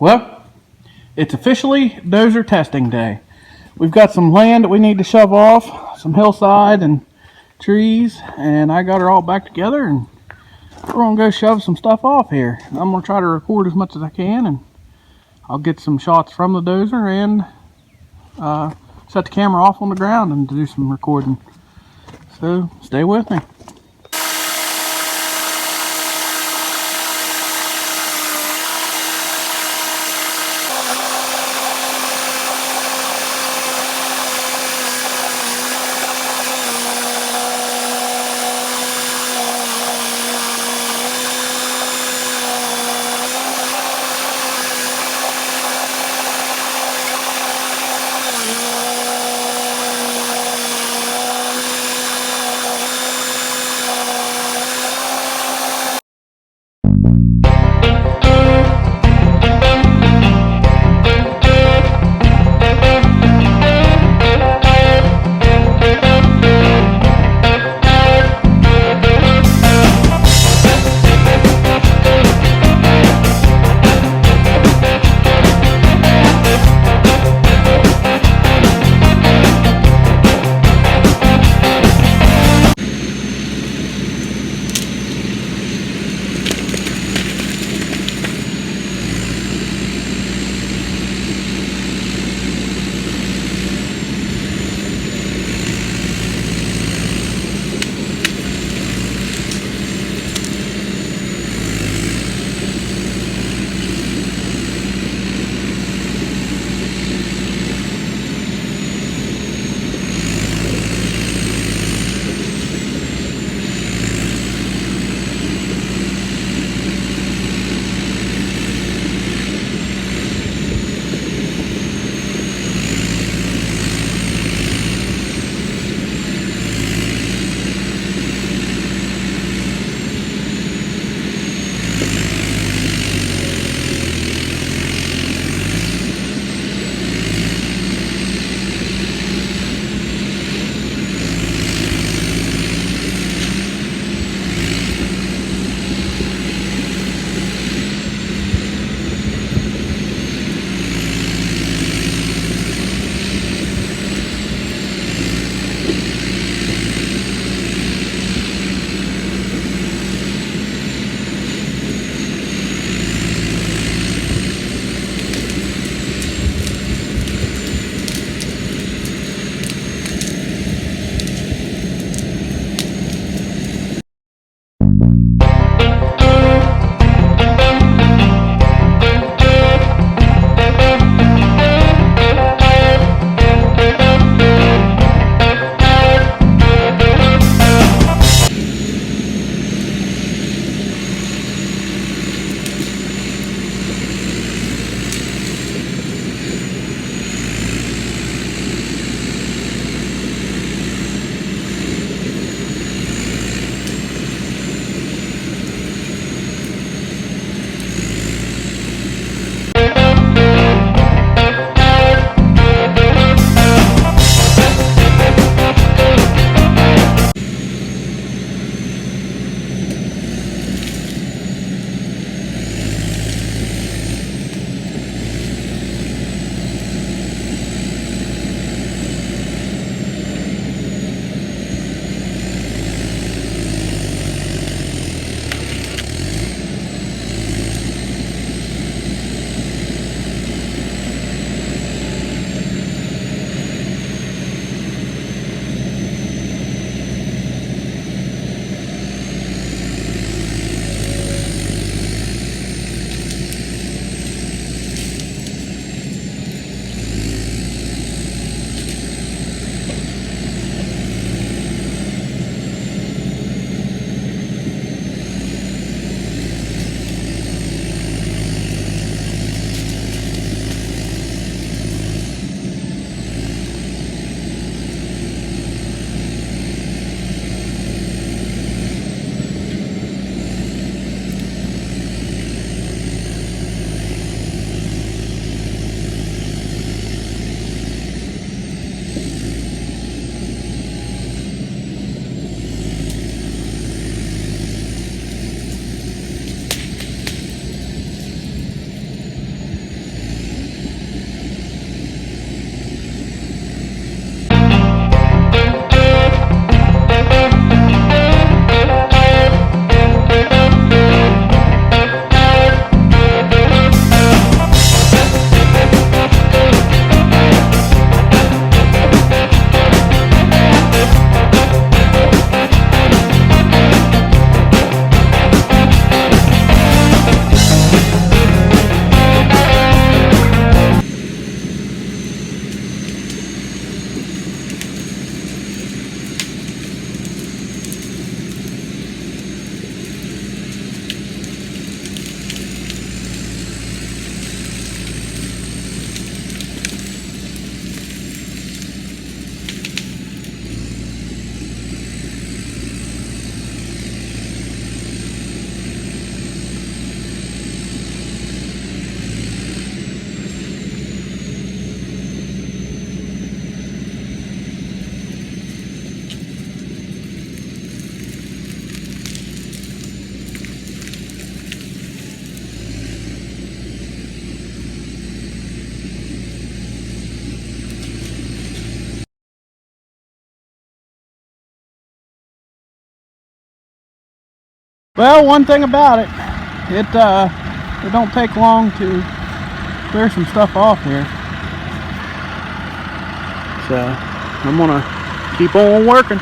Well, it's officially dozer testing day. We've got some land that we need to shove off, some hillside and trees, and I got her all back together, and we're gonna go shove some stuff off here. I'm gonna try to record as much as I can, and I'll get some shots from the dozer and set the camera off on the ground and do some recording. So stay with me. Well, one thing about it, it don't take long to clear some stuff off here. So I'm gonna keep on working.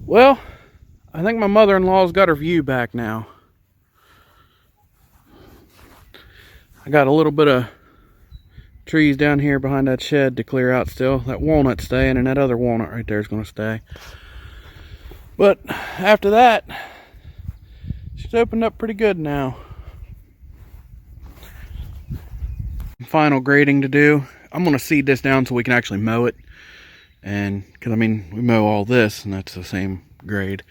Well, I think my mother-in-law's got her view back now. I got a little bit of trees down here behind that shed to clear out still. That walnut's staying, and that other walnut right there is going to stay. But after that, she's opened up pretty good now. Final grading to do. I'm going to seed this down so we can actually mow it. And because I mean, we mow all this and that's the same grade,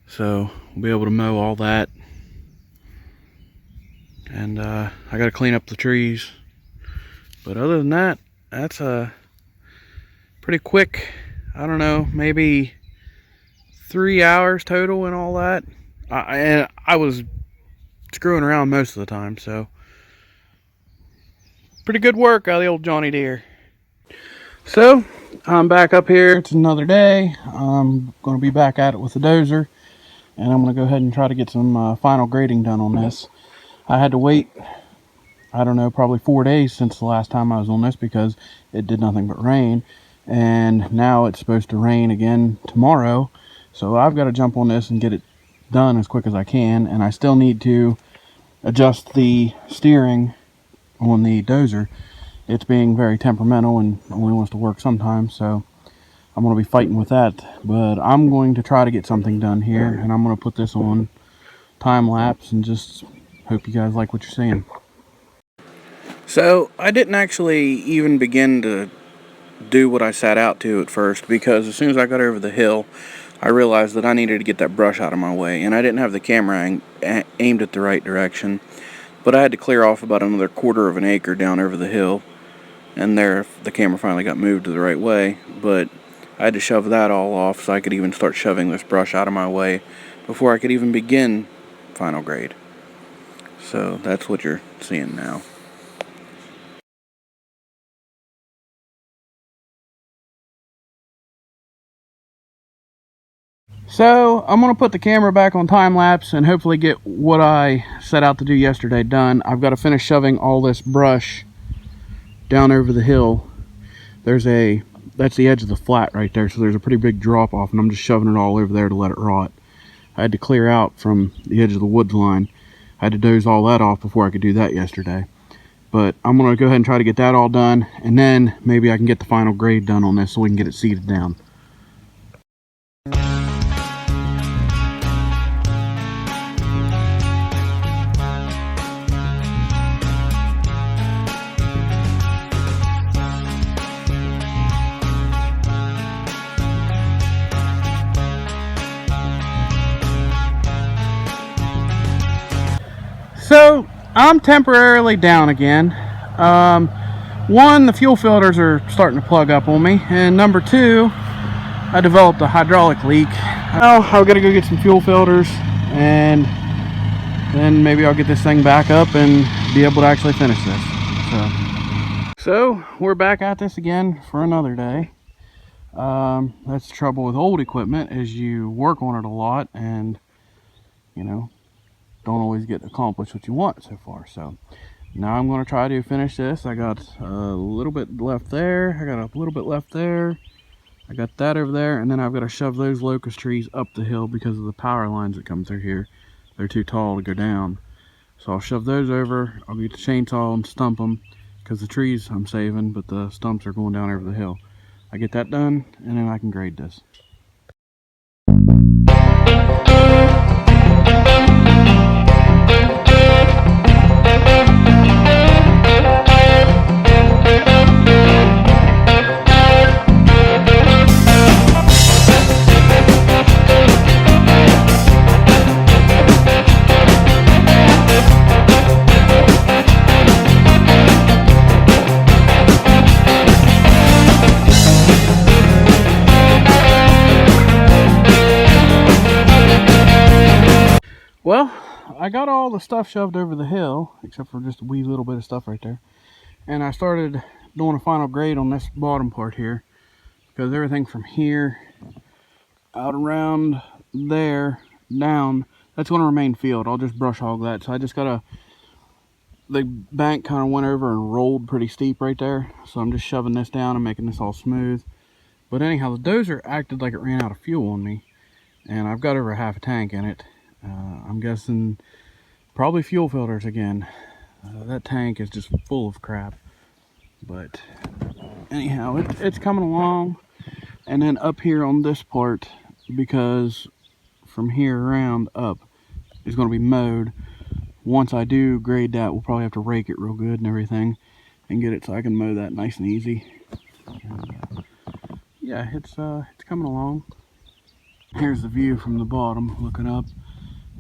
so we'll be able to mow all that. And I got to clean up the trees, but other than that, that's a pretty quick, I don't know, maybe 3 hours total and all that. And I was screwing around most of the time, so pretty good work out of the old Johnny Deere. So I'm back up here. It's another day. I'm going to be back at it with the dozer, and I'm going to go ahead and try to get some final grading done on this. I had to wait, I don't know, probably 4 days since the last time I was on this because it did nothing but rain, and now it's supposed to rain again tomorrow, so I've got to jump on this and get it done as quick as I can. And I still need to adjust the steering on the dozer. It's being very temperamental and only wants to work sometimes, so I'm going to be fighting with that. But I'm going to try to get something done here, and I'm going to put this on time lapse and just hope you guys like what you're seeing. So I didn't actually even begin to do what I set out to at first, because as soon as I got over the hill, I realized that I needed to get that brush out of my way, and I didn't have the camera aimed at the right direction. But I had to clear off about another 1/4 of an acre down over the hill, and there the camera finally got moved to the right way. But I had to shove that all off so I could even start shoving this brush out of my way before I could even begin final grade. So that's what you're seeing now. So I'm going to put the camera back on time lapse and hopefully get what I set out to do yesterday done. I've got to finish shoving all this brush down over the hill. That's the edge of the flat right there, so there's a pretty big drop off, and I'm just shoving it all over there to let it rot. I had to clear out from the edge of the woods line. I had to doze all that off before I could do that yesterday. But I'm going to go ahead and try to get that all done, and then maybe I can get the final grade done on this so we can get it seeded down. So I'm temporarily down again. One, the fuel filters are starting to plug up on me, and number two, I developed a hydraulic leak. Now I've got to go get some fuel filters, and then maybe I'll get this thing back up and be able to actually finish this. So we're back at this again for another day. That's the trouble with old equipment, is you work on it a lot and, you know, don't always get accomplished what you want so far. So Now I'm going to try to finish this. I got a little bit left there. I got a little bit left there. I got that over there, and then I've got to shove those locust trees up the hill because of the power lines that come through here. They're too tall to go down. So I'll shove those over. I'll get the chainsaw and stump them because the trees I'm saving, but the stumps are going down over the hill. I get that done, and then I can grade this. Well, I got all the stuff shoved over the hill, except for just a wee little bit of stuff right there. And I started doing a final grade on this bottom part here, because everything from here out around there down, that's going to remain field. I'll just brush hog that. So I just got the bank kind of went over and rolled pretty steep right there. So I'm just shoving this down and making this all smooth. But anyhow, the dozer acted like it ran out of fuel on me, and I've got over half a tank in it. I'm guessing probably fuel filters again. That tank is just full of crap. But anyhow, it's coming along. And then up here on this part, because from here around up is going to be mowed. Once I do grade that, we'll probably have to rake it real good and everything and get it so I can mow that nice and easy. And, yeah, it's coming along. Here's the view from the bottom looking up.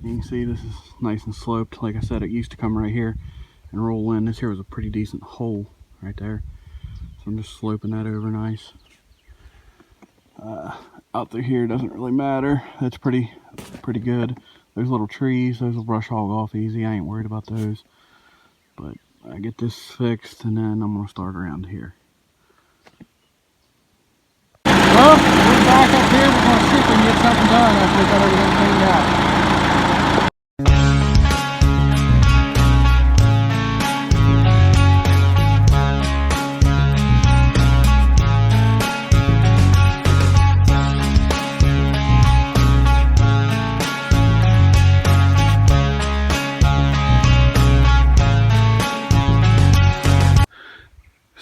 You can see this is nice and sloped. Like I said, it used to come right here and roll in. This here was a pretty decent hole right there. So I'm just sloping that over nice. Out through here doesn't really matter. That's pretty good. Those little trees, those will brush hog off easy. I ain't worried about those. But I get this fixed and then I'm gonna start around here. Well, we're back up here. We're gonna see if we can get something done after we got everything cleaned out.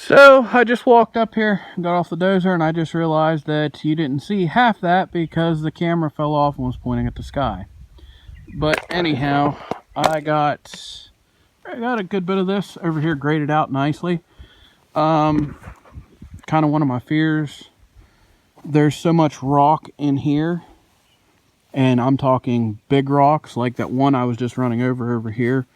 So I just walked up here, got off the dozer, and I just realized that you didn't see half that because the camera fell off and was pointing at the sky. But anyhow, I got a good bit of this over here graded out nicely. Kind of one of my fears. There's so much rock in here, and I'm talking big rocks, like that one I was just running over here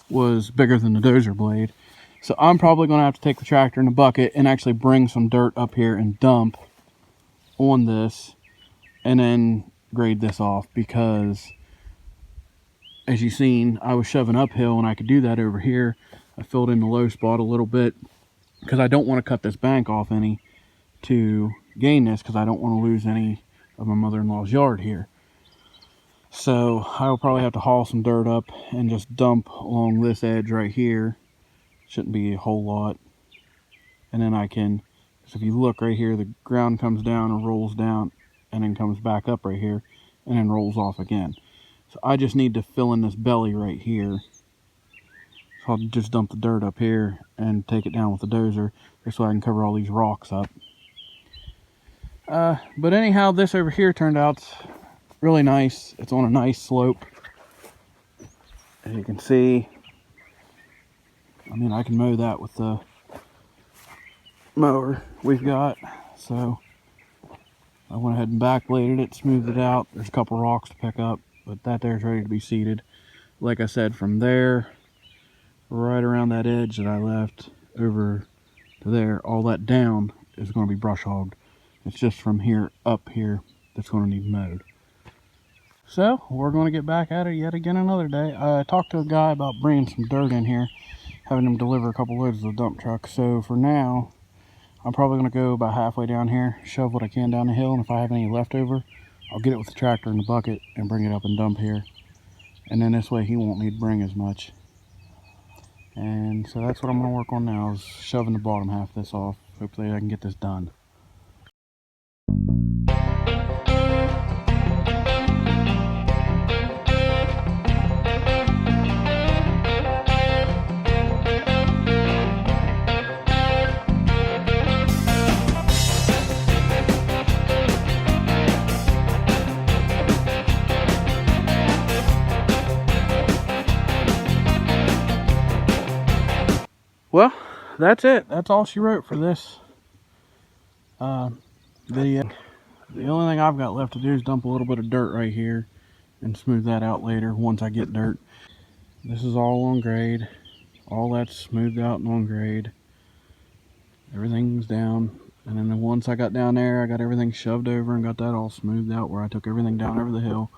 was bigger than the dozer blade. So I'm probably going to have to take the tractor in a bucket and actually bring some dirt up here and dump on this and then grade this off, because as you've seen, I was shoving uphill and I could do that over here. I filled in the low spot a little bit because I don't want to cut this bank off any to gain this, because I don't want to lose any of my mother-in-law's yard here. So I will probably have to haul some dirt up and just dump along this edge right here. Shouldn't be a whole lot. And then I can, so if you look right here, the ground comes down and rolls down and then comes back up right here and then rolls off again. So I just need to fill in this belly right here. So I'll just dump the dirt up here and take it down with the dozer just so I can cover all these rocks up. But anyhow, this over here turned out really nice. It's on a nice slope. As you can see, I mean, I can mow that with the mower we've got. So I went ahead and backbladed it, smoothed it out. There's a couple rocks to pick up, but that there's ready to be seeded. Like I said, from there, right around that edge that I left over to there, all that down is going to be brush hogged. It's just from here up here that's going to need mowed. So we're going to get back at it yet again another day. I talked to a guy about bringing some dirt in here, having him deliver a couple loads of the dump truck. So for now, I'm probably going to go about halfway down here, shove what I can down the hill, and if I have any left over, I'll get it with the tractor in the bucket and bring it up and dump here. And then this way he won't need to bring as much. And so that's what I'm going to work on now, is shoving the bottom half of this off. Hopefully I can get this done. Well, that's it. That's all she wrote for this video. The only thing I've got left to do is dump a little bit of dirt right here and smooth that out later once I get dirt. This is all on grade. All that's smoothed out and on grade. Everything's down. And then once I got down there, I got everything shoved over and got that all smoothed out where I took everything down over the hill.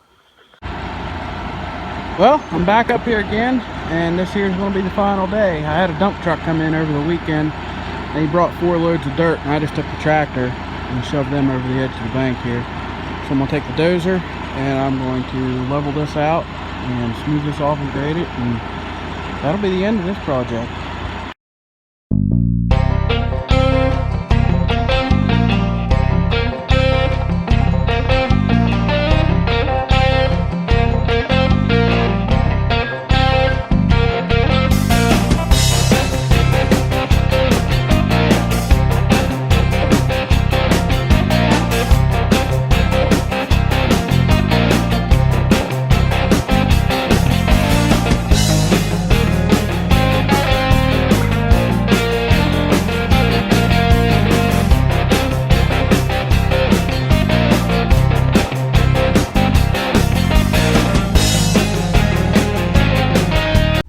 Well, I'm back up here again, and this here is going to be the final day. I had a dump truck come in over the weekend, and he brought 4 loads of dirt, and I just took the tractor and shoved them over the edge of the bank here. So I'm going to take the dozer, and I'm going to level this out and smooth this off and grade it, and that'll be the end of this project.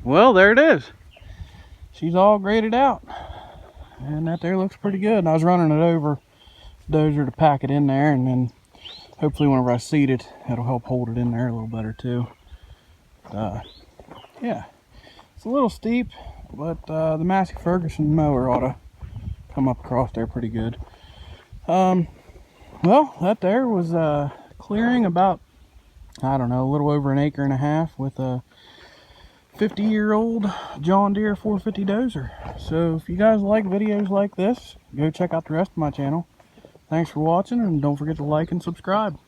Well, there it is. She's all graded out, and that there looks pretty good. And I was running it over dozer to pack it in there, and then hopefully whenever I seed it, it'll help hold it in there a little better too. Yeah, it's a little steep, but the Massey Ferguson mower ought to come up across there pretty good. Well, that there was clearing about, I don't know, a little over 1.5 acres with a 50-year-old John Deere 450 dozer. So if you guys like videos like this, go check out the rest of my channel. Thanks for watching, and don't forget to like and subscribe.